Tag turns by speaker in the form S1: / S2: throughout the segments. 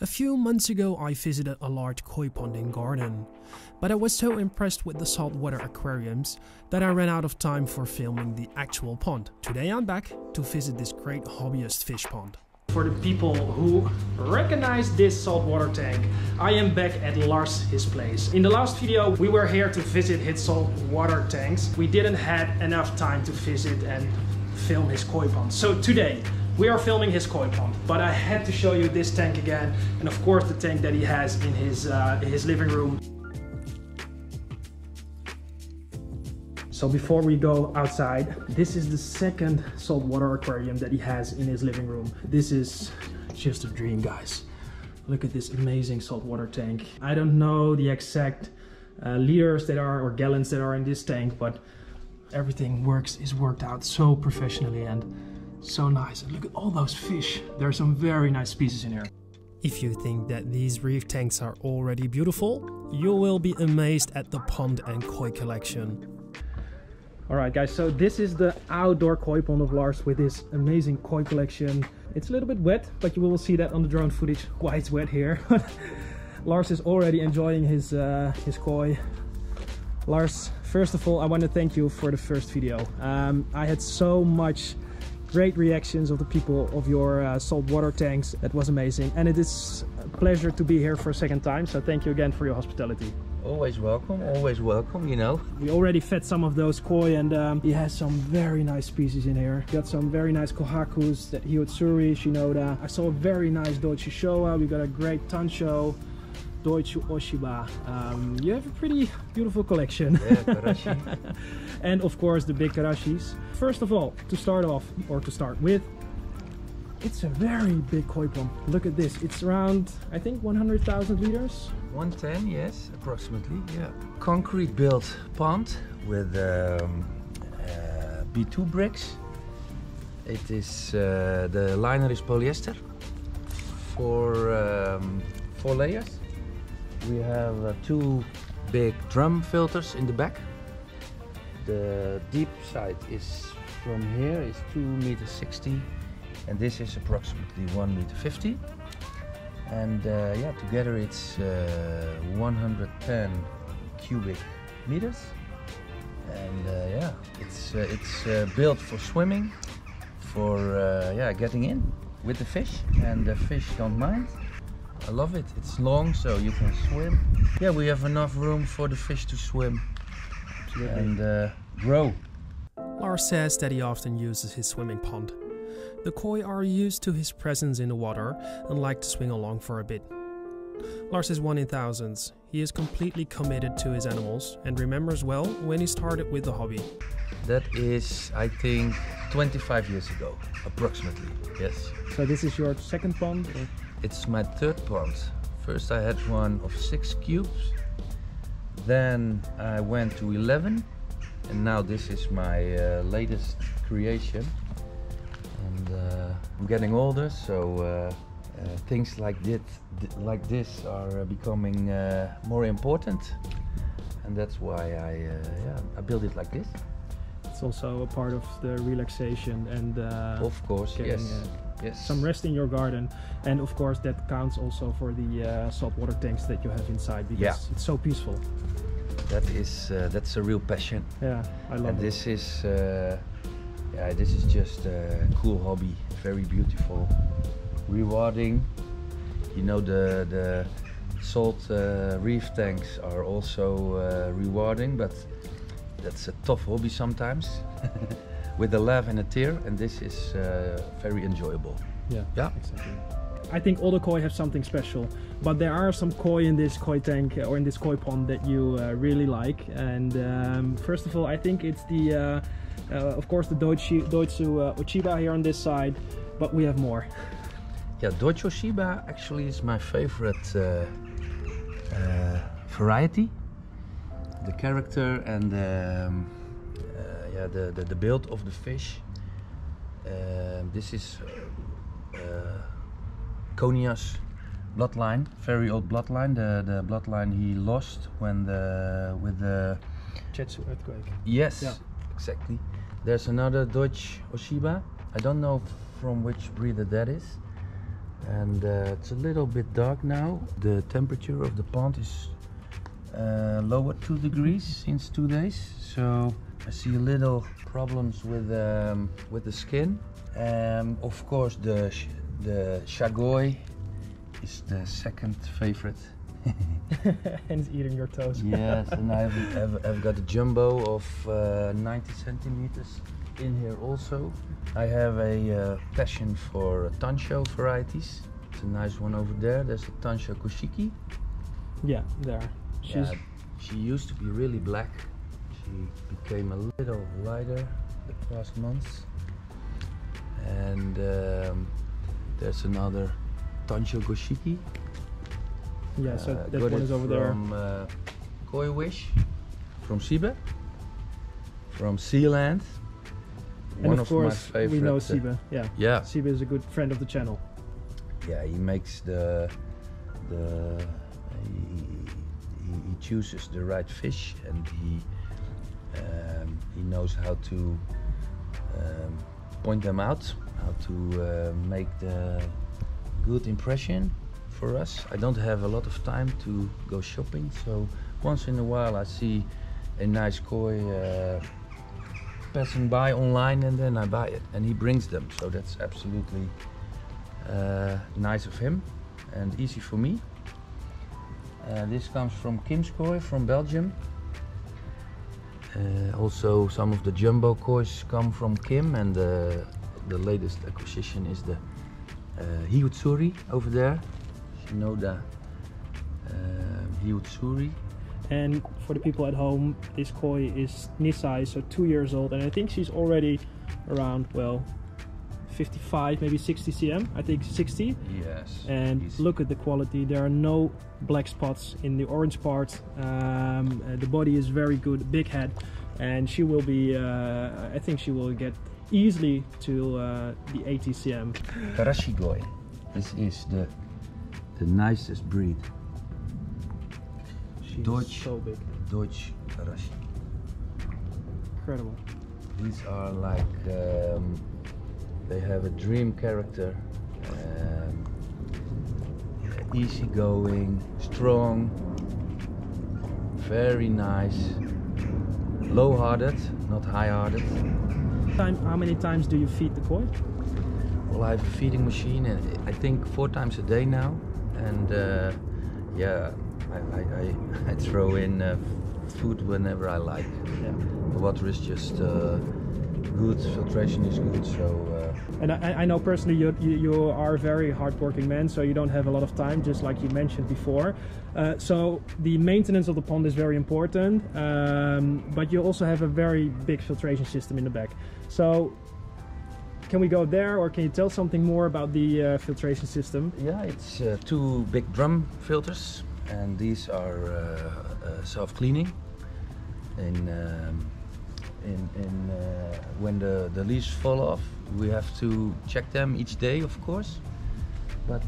S1: A few months ago I visited a large koi pond in Garden, but I was so impressed with the saltwater aquariums that I ran out of time for filming the actual pond. Today I'm back to visit this great hobbyist fish pond. For the people who recognize this saltwater tank, I am back at Lars, his place. In the last video we were here to visit his saltwater tanks. We didn't have enough time to visit and film his koi pond. So today we are filming his koi pond, but I had to show you this tank again, and of course the tank that he has in his living room. So before we go outside, this is the second saltwater aquarium that he has in his living room. This is just a dream, guys. Look at this amazing saltwater tank. I don't know the exact liters that are, or gallons that are in this tank, but everything is worked out so professionally and so nice. And look at all those fish. There are some very nice species in here. If you think that these reef tanks are already beautiful, you will be amazed at the pond and koi collection. Alright guys, so this is the outdoor koi pond of Lars with his amazing koi collection. It's a little bit wet, but you will see that on the drone footage why it's wet here. Lars is already enjoying his koi. Lars, first of all, I want to thank you for the first video. I had so much great reactions of the people of your saltwater tanks. That was amazing, and it is a pleasure to be here for a second time, so thank you again for your hospitality.
S2: Always welcome, you know.
S1: We already fed some of those koi, and he has some very nice species in here. Got some very nice kohakus, that Hiotsuri, Shinoda. I saw a very nice Deutsche Showa. We got a great Tansho, Deutsche Oshiba. You have a pretty beautiful collection.
S2: Yeah, Karashi.
S1: And of course the big Karashis. First of all, to start with, it's a very big koi pond. Look at this. It's around, I think, 100,000 liters.
S2: 110, yes, approximately, yeah. Concrete built pond with B2 bricks. It is, the liner is polyester for 4 layers. We have 2 big drum filters in the back. The deep side is from here is 2.60 meters, and this is approximately 1.50 meters. And yeah, together it's 110 cubic meters. And yeah, it's built for swimming, for yeah, getting in with the fish, and the fish don't mind. I love it. It's long, so you can swim. Yeah, we have enough room for the fish to swim and grow.
S1: Lars says that he often uses his swimming pond. The koi are used to his presence in the water and like to swing along for a bit. Lars is one in thousands. He is completely committed to his animals and remembers well when he started with the hobby.
S2: That is, I think, 25 years ago, approximately, yes.
S1: So this is your second pond? Or?
S2: It's my third pond. First I had one of 6 cubes, then I went to 11, and now this is my latest creation. And I'm getting older, so things like this are becoming more important, and that's why I build it like this.
S1: It's also a part of the relaxation and
S2: of course,
S1: getting,
S2: yes.
S1: Some rest in your garden, and of course that counts also for the saltwater tanks that you have inside, because it's so peaceful.
S2: That is that's a real passion.
S1: Yeah, I love it.
S2: And this is yeah, this is just a cool hobby. Very beautiful, rewarding. You know, the salt reef tanks are also rewarding, but that's a tough hobby sometimes. With a laugh and a tear, and this is very enjoyable.
S1: Yeah, exactly. I think all the koi have something special, but there are some koi in this koi tank or in this koi pond that you really like. And first of all, I think it's the of course the Deutsche Oshiba here on this side, but we have more.
S2: Yeah, Deutsche Oshiba actually is my favorite variety. The character and yeah, the build of the fish. This is Conia's bloodline, very old bloodline. The bloodline he lost when with the
S1: Jeju earthquake.
S2: Yes,
S1: yeah.
S2: Exactly. There's another Deutsche Oshiba. I don't know from which breeder that is. and it's a little bit dark now. The temperature of the pond is lower 2 degrees since 2 days, so I see a little problems with the skin. Of course, the Shagoi is the second favorite.
S1: And it's eating your toes.
S2: Yes, and I've got a jumbo of 90 centimeters in here also. I have a passion for Tansho varieties. It's a nice one over there. There's a Tansho Koshiki.
S1: Yeah, there.
S2: She used to be really black. She became a little lighter the past months. And there's another Tansho Koshiki.
S1: Yeah, so that one is over there.
S2: From Koi Wish, from Sibe, from Sealand.
S1: And of course, we know Sibe.
S2: Yeah.
S1: Sibe is a good friend of the channel.
S2: Yeah, he makes he chooses the right fish, and he knows how to point them out, how to make the good impression for us. I don't have a lot of time to go shopping, so once in a while I see a nice koi passing by online, and then I buy it, and he brings them, so that's absolutely nice of him and easy for me. This comes from Kim's Koi from Belgium. Also some of the jumbo kois come from Kim, and the latest acquisition is the Hiutsuri over there. Shinoda Hiutsuri.
S1: And for the people at home, this koi is Nisai, so 2 years old, and I think she's already around, well, 55, maybe 60 cm. I think 60.
S2: Yes.
S1: And look at the quality. There are no black spots in the orange part. The body is very good, big head, and she will be. I think she will get easily to the 80 cm.
S2: Karashi Koi. This is the nicest breed.
S1: She's so big.
S2: Deutsch Karashi.
S1: Incredible.
S2: These are like. They have a dream character, easygoing, strong, very nice, low-hearted, not high-hearted.
S1: How many times do you feed the koi?
S2: Well, I have a feeding machine, and I think 4 times a day now, and yeah, I throw in food whenever I like.
S1: Yeah.
S2: The water is just good, filtration is good, so.
S1: And I know personally you are a very hard-working man, so you don't have a lot of time, just like you mentioned before. So the maintenance of the pond is very important, but you also have a very big filtration system in the back. So can we go there, or can you tell something more about the filtration system?
S2: Yeah, it's 2 big drum filters, and these are self-cleaning. When the leaves fall off, we have to check them each day, of course. But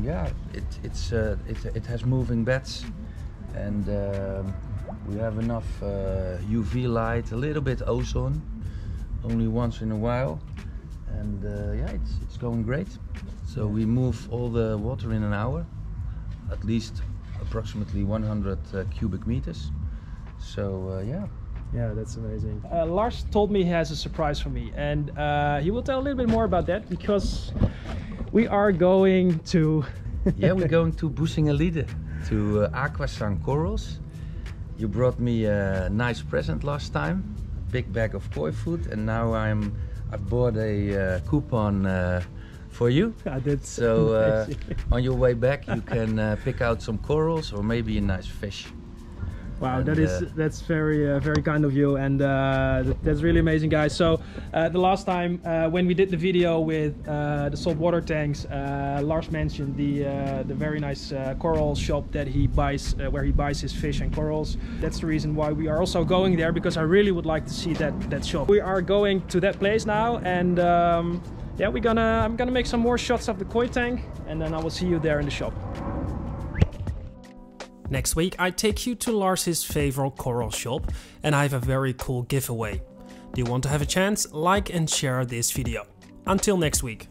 S2: yeah, it has moving beds, and we have enough UV light, a little bit ozone, only once in a while, and yeah, it's going great. So we move all the water in an hour, at least approximately 100 cubic meters. So yeah.
S1: Yeah, that's amazing. Lars told me he has a surprise for me, and he will tell a little bit more about that, because we are going to...
S2: Yeah, we're going to Busingelide, to Aquasang Corals. You brought me a nice present last time, a big bag of koi food, and now I bought a coupon for you.
S1: Yeah, that's
S2: so on your way back you can pick out some corals or maybe a nice fish.
S1: Wow, and that's very very kind of you, and that's really amazing, guys. So the last time when we did the video with the saltwater tanks, Lars mentioned the very nice coral shop that he buys, where he buys his fish and corals. That's the reason why we are also going there, because I really would like to see that shop. We are going to that place now, and yeah, I'm gonna make some more shots of the koi tank, and then I will see you there in the shop. Next week I take you to Lars's favorite coral shop, and I have a very cool giveaway. Do you want to have a chance? Like and share this video. Until next week.